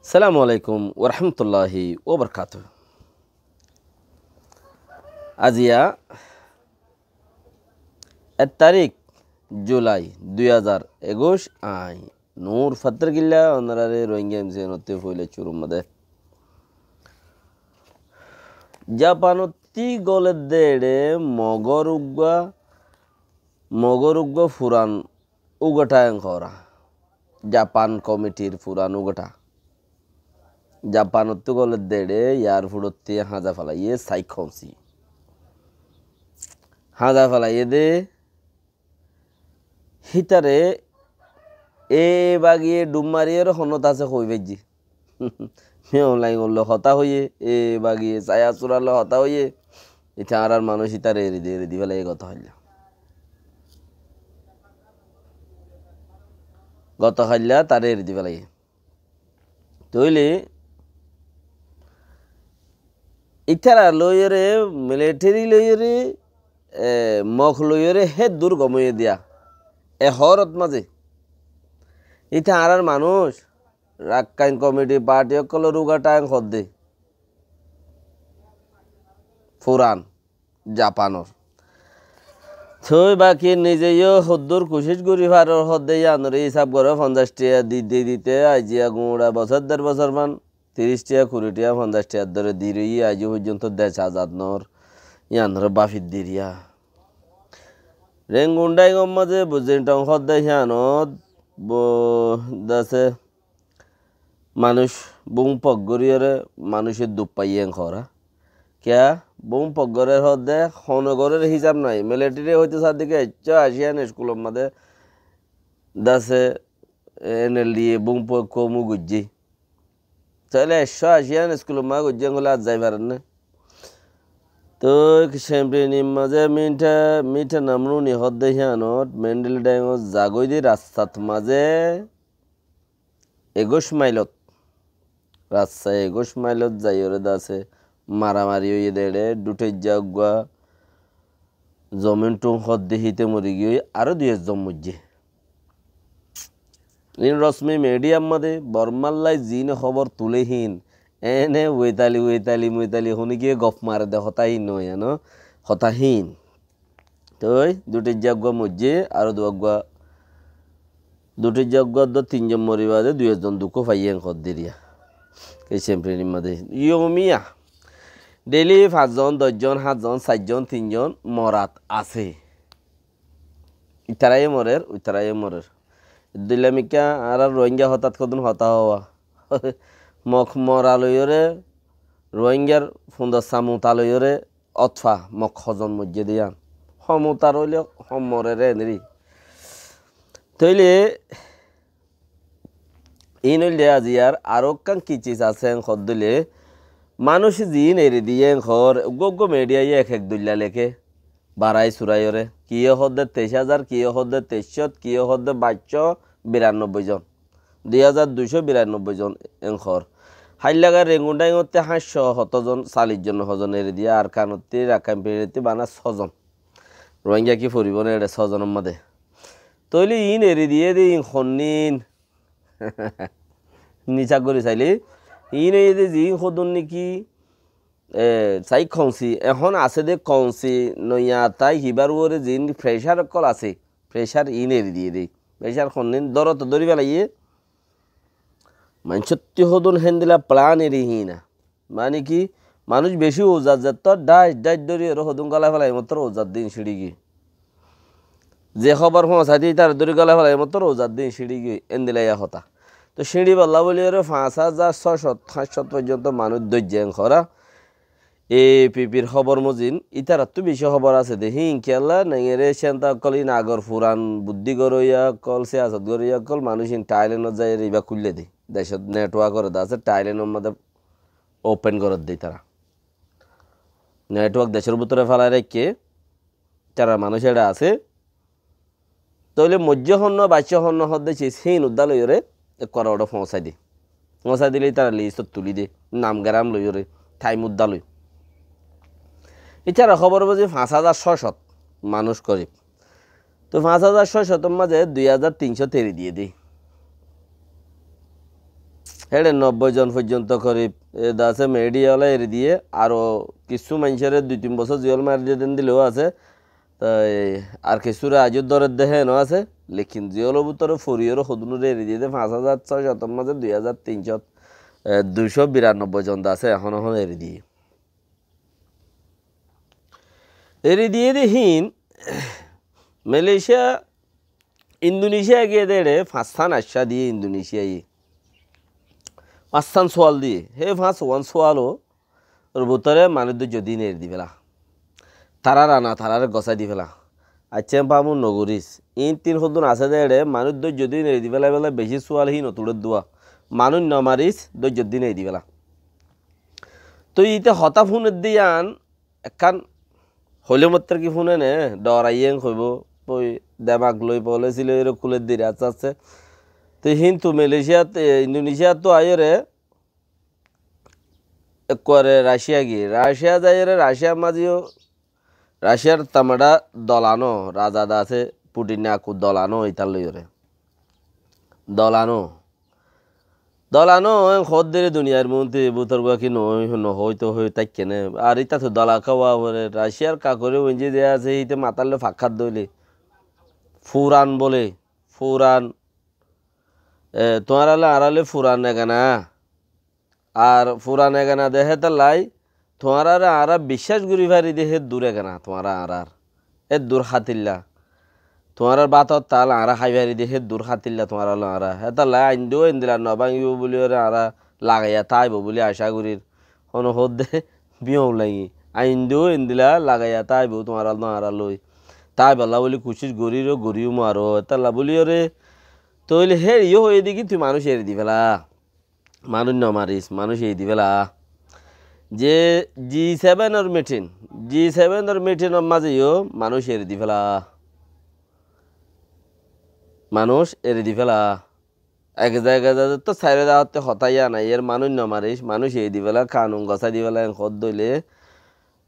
আসসালামু আলাইকুম ওরহমতুল্লাহি ওবরকাত। আজিয়া 1 তারিখ জুলাই 2021 আই নূর ফত্র গিল্লা অনারে রোহিঙ্গা এমসে নতে ফইলে চুরুম মদে জাপানতি গলে দেড়ে মগরুগ্গা ফুরান উগটায়ং করা জাপান কমিটির ফুরান উগটা জাপানত গলে দেড়ে ইয়ার ফুড়তে হাজা ফালাইয়ে সাইখনসি হাজা ফালাইয়ে দে হিতারে এ বাগিয়ে ডুব মারিয়ে হনত আছে কই বেজি মেলাই করলো হতা হইয়ে এ বাগিয়ে ছায়া চূড়ালো হতা হইয়ে এটা আর মানুষ হিতারে এরি ফেলে এই গত হাইলা তারে এরি দি ফেলাই তৈলে ইথারা লইরে মিলিটারি লইরে মখ লইরে হে দূর গময়ে দিয়া এ হরত মাঝে ইথা আর মানুষ রাক্কাইন কমিটি পার্টি অকল রুগাটাং হদ্দে ফুরান জাপানর থই বাকি নিজেও হদ্দুর কুশিস গুড়ি ভারর হদ্দে আনরে হিসাব করে 50 টাকা দিতে আজিয়া গুঁড়া বছর 1.5 বছর মান 30 টাকা 20 টাকা 50 টাকা ধরে দিরই আজ পর্যন্ত দেশ আজাদ নর ইয়ানর বাফির দিরিয়া রেঙ্গুন্ডাই গম্মাজে বুঝিন টং হদ্দে হিয়ানত দাসে মানুষ বুং পগরিয়রে মানুষের দুপ পাইয়েন খরা কেয়া বুং পগরের হদ্দে হনগরের হিসাব নাই মিলিটারি হইতে সাদিকে আসিয়ান স্কুলের মধ্যে দাসে এনএলডি বুং কমু গুজ্জি তাহলে আসিয়ান স্কুলের মা গুজ্জিয়ান গলে আজ যাই পারেন না তো শ্যাম্পেনির মাঝে মিঠা নামরুনি হদ্দে হিয়ানত মেন্ডেল ড্যাঙত জাগই দি রাস্তাত মাঝে 21 মাইলত রাস্তায় 21 মাইলত যাই ওরে দাসে মারামারি হইয়ে দেড়ে দুটে জাগুয়া জমিন টুং হদ্দে হিতে মরি গিয়ে আরো 2 জন মুজ্জে ইন রশ্মি মিডিয়াম মাঝে বর্মাল্লাই জিন খবর তুলেহীন এনে ওইতালি শুনি গিয়ে গপ মারে দে হতাহীন নয় জানো হতাহীন তই দুটি জাগুয়া মুজ্জে আরো দুটি জাগুয়া 3 জন মরিবাদে 2 জন দুঃখ পাইয়েন হদ্দিরিয়া এই শ্যাম্পেনির মাঝে ইয়মিয়া ডেলি 5 জন 10 জন 7 জন 4 জন 3 জন মরাত আছে ইতারাই মরের দিলামিকা আর রোহিঙ্গা হঠাৎ কদিন হতা হওয়া মখ মরালয়রে রোহিঙ্গার ফুন্দর সামুতালয়রে অথফা মখ হজন মজ্জে দিয়ান সমুতার হইলে সমরে নেরি তৈলে ইন হইলে আজি আরো কান কি চিজ আছে দিলে মানুষ জিন এরি দিয়ে ঘর গো মেডিয়াই এক দুল্লা লেখে বাড়াই চুরাইরে কিয় হদ্দে 23,000 কিয় হদ্দে 2300 কিয় হদ্দে 2292 জন 2292 জন এংখর হাইলাগা রেঙ্গুন্ডাই হতে 570 জন 40 জন হজন এরি দিয়ে আর কানতে রাখাম পেরিতে বানা 6 জন রোহিঙ্গা কি ফুরিব না এটা 6 জনের মধ্যে তৈলি ইন এরি দিয়ে দিন খন্নিন নিচা করে চাইলে ইন এদি জি সদন নেকি চাই খংসি এখন আছে দে কংসি নইয়া তাই হিবার ওরে জিন প্রেশার কল আছে প্রেশার ইন এরি দিয়ে দেই প্রেশার খন্নিন দরত ধরি ফেলাইয়ে সত্যি হদন হেন্দিলা প্লান এরি হিনা মানে কি মানুষ বেশি ওজাত যেত ডাইস ধরি আর হদন গলা ফেলাই মাত্র ওজাত দিন সিঁড়ি গিয়ে যে খবর পৌঁছাই দিই তার ধরি গলা ফেলাই মাত্র ওজাত দিন সিঁড়ি গিয়ে এন্দিলাইয়া হতা তো সিঁড়ি পাল্লা বলি ওরে 5,600 পর্যন্ত মানুষ দৈর্য খরা এপিপির খবর মজিন ইতার তো বেশি খবর আছে দেখি ইনকেলা নেঙেরে সেন্তা কলি নাগর ফুরান বুদ্ধি গরইয়া কল সে আসত গরইয়া কল মানুষ টাইলেন্ডত যাই রিবা খুললে দিই দেশত নেটওয়ার্ক করে আছে টাইলেন্ডের মধ্যে ওপেন করে দিই তারা নেটওয়ার্ক দেশের ভিতরে ফেলায় রেখে তারা মানুষ এটা আছে তাহলে মজ্জ হন্য বাচ্য হন্য হদ্দে সেই উদ্দা লইরে করা ওটা পৌঁছাই দিলেই তারা লিস্টত তুলি দে নাম গ্রাম লইরে ঠাই মুদ্দা লই এছাড়া খবর বুঝি 5,600 মানুষ করিব তো 5,600 মাঝে 2,300 তেরি দিয়ে দিই হেডে 90 জন পর্যন্ত করিব আছে মেডিয়ালে এর দিয়ে আরও কিছু মানুষের 2-3 বছর জিয়ল মারি দিয়ে দেন দিলেও আছে তাই আর কিছুরে আজর দরের দেহে ন আছে লেকিন জিয়লের ভিতরে ফরিয়েরও সদনুরে এড়ি দিয়ে 5600 মাঝে 292 জন আছে এখন এড়ি দিয়ে দেহিন মালয়েশিয়া ইন্দোনেশিয়া গিয়ে দেড়ে 5 স্থান আশা দিয়ে ইন্দোনেশিয়ায় 5 স্থান সোয়াল দিয়ে হে 5 সোয়ালও ওর ভিতরে মানুষ যদি নেড়ে দি ফেলা তারা রানা তারারে গছাই দি ফেলা আচ্ছা পামু নগরিস ইন 3 সদন আছে দেড়ে মানুষ যদি নেড়ে দি ফেলা বেলা বেশি সোয়াল হি নতুড়ে দোয়া মানুষ নমারিস যদি নেড়ে দি ফেলা তো ইতে হতা ফোনের দিয়ান একখান হলে মাত্র কি ফোনে নে ডরাইয়েন কইব ওই দেমাগ লই বলেছিল এর কুলের দিরে আছে তো কিন্তু মালয়েশিয়াতে ইন্দোনেশিয়া তো আয়রে করে রাশিয়া গিয়ে রাশিয়া যাইরে রাশিয়া মাঝিও রাশিয়ার তামাডা দলানো রাজাদা আছে পুটিন আকু দলানো ইতার লইরে দলানো খদ্দের দুনিয়ার মধ্যে বুতর বাকি হয়তো তাই কেনে আর ইতা তো দলা খাওয়া বলে রাশিয়ার কাকরে ওঞ্জি দেয়া আছে ইতে মাতালে ফাঁকাত দইলে ফুরান বলে ফুরান তোমার আড়ালে ফুরান এগানা আর ফুরান এগানা দেহে লাই তোমার আর বিশ্বাস করি পারি দেহে দূর এগানা তোমার আর দূর খাতিল্লা তোমার বাতর তাল আরা খাই পারি দেহে দূর খাতিল্লা তোমার আরা হেতা লাই আইন দিও এন দিলা নবাঙ্গিব বলি আরা লাগাইয়া তাইব বলে আশা করির হন হদ দে বিয়ও লাগি আইন দিও এন দিলা লাগাইয়া তাইব তোমার আরা লই তাই বলা বলি কুচিস গরিও মারো তাল্লা বলি ওরে তইলে হে ইয়ে হয়ে দি তুই মানুষ এড়ে দি ফেলা মানুষ ন মারিস মানুষ এই দি ফেলা যে G7 মিটিং মাঝেও মানুষ এড়ে দি ফেলা এক জায়গায় তো সাইরে দাওয়াতে হতাইয়া নাই এর মানুষ ন মারিস মানুষ এই দি ফেলা কানুন গছাই দি ফেলা খদ দইলে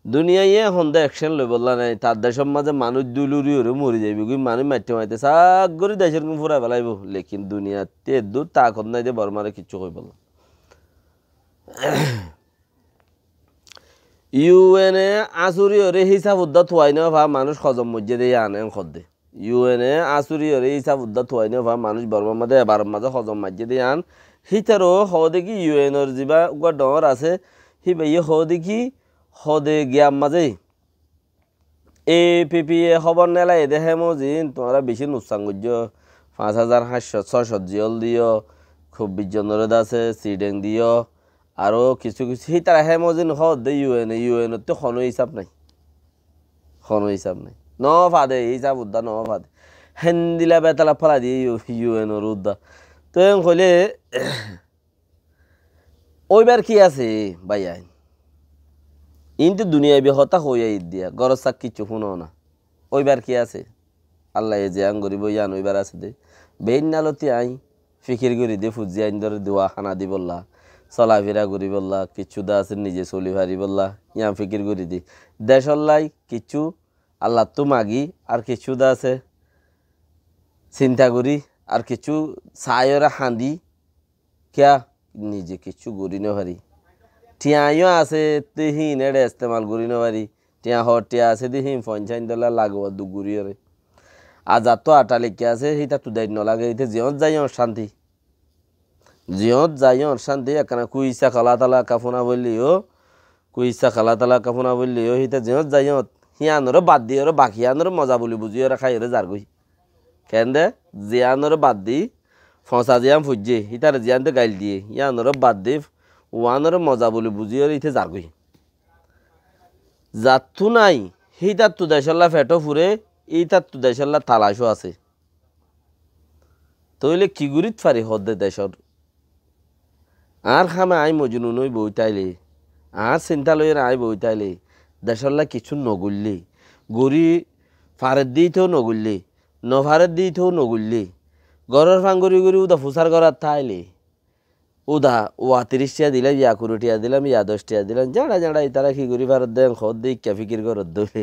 দুনিয়ায় হন্দা অ্যাকশন লই বললা নাই তার দেশের মাঝে মানুষ দুলুরি হরে মরি যাইব কি মানুষ মাইতে সাগ করে দেশের কোন ফুরা ফেলাইব লেকিন দুনিয়াতে দূর তা কর নাই যে বর্মারে কিচ্ছু কই বল ইউএনএ আসুরি হরে হিসাব উদ্দা থুয়াই না ভা মানুষ হজম মসজিদে আনে খদ্দে ইউএনএ আসুরি হরে হিসাব উদ্দা থুয়াই না ভা মানুষ বর্মার মাঝে এবার মাঝে হজম মসজিদে আন হিতারও হ দেখি ইউএনএর যিবা উগা ডর আছে হি ভাই হ দেখি হদে গিয়াম মাঝে APPA খবর নেলা এদে হেমজিন তোমরা বেশি নুসাঙ্গুজ্য 5700-600 জিয়ল দিও খুব বিজনরে আছে সিডেং দিও আরও কিছু সেই তারা হেমজিন হদে ইউএন তো কোনো হিসাব নাই ন ফাদে হিসাব উদ্দা ন ফাদে হেন্দিলা বেতালা ফলা দিয়ে ইউএনর উদ্দা তো কইলে ওইবার কি আছে ভাইয়া ইনতে দুনিয়ায় হতা হইয়া ঈদ দিয়া গরজ চাক কিছু শুনো না ওইবার কি আছে আল্লাহ যে আং গরিব ইয়ান ওইবার আছে দে বেইন নালতি আই ফিকির করি দে ফুজি আইন ধরে দোয়া খানা দি বললা চলাফেরা করি বললা কিচ্ছু দা আছে নিজে চলি ভারি বললা ইয়া ফিকির করি দি দেশল্লাই কিচ্ছু আল্লাহ তো মাগি আর কিছু দা আছে চিন্তা করি আর কিছু ছায়রা হাঁদি কিয়া নিজে কিছু করি না ভারি টিয়াইও আছে তিহিন এড়ে ইস্তেমাল করি না পারি টিয়া টিয়া আছে দিহিন $50 লাগবো দুগুড়ি রে আজাদ তো আটা লিখে আছে সেইটা তো দায়িত্ব লাগে এটা জিয়ত যাই শান্তি এখানে কুইসা খালা তালা কাফুনা বললিও সেইটা জিয়ত যাইয়ত হিয়ানোর বাদ দিয়ে ওরা বাকি আনোর মজা বলি বুঝি ওরা খাই ওরা যার গই কেন দে জিয়ানোর বাদ দি ফসা জিয়াম ফুজে হিতার জিয়ানতে গাইল দিয়ে হিয়ানোর বাদ দি ওয়ানোর মজা বলে বুঝিয়ে ইতে যারগই যাতু নাই সেইটার তো দেশাল্লা ফেটো ফুরে এইটার তো দেশাল্লা তালাশও আছে তইলে কি গুরিত ফারি হদে দেশর আর খামে আই মজনু নই বইতাইলে আর চিন্তা লইয়ের আই বইতাইলে দেশাল্লা কিছু নগললে গড়ি ফারের দিতেও নগললে নফারের দিতেও নগললে গড়ের ফাঙ্গরি গড়ি উদা ফুসার করার থাইলে উদা ওয়া 30 টিয়া দিলাম ইয়া 20 টিয়া দিলাম ইয়া 10 টিয়া দিলাম জাড়া তারা কি করি ভারত দেন খদ দিই কে ফিকির করত দলে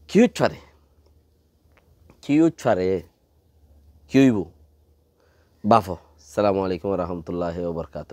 কিউট ফারে কিউব বাফ আসসালামু আলাইকুম রহমতুল্লাহ ওবরকাত।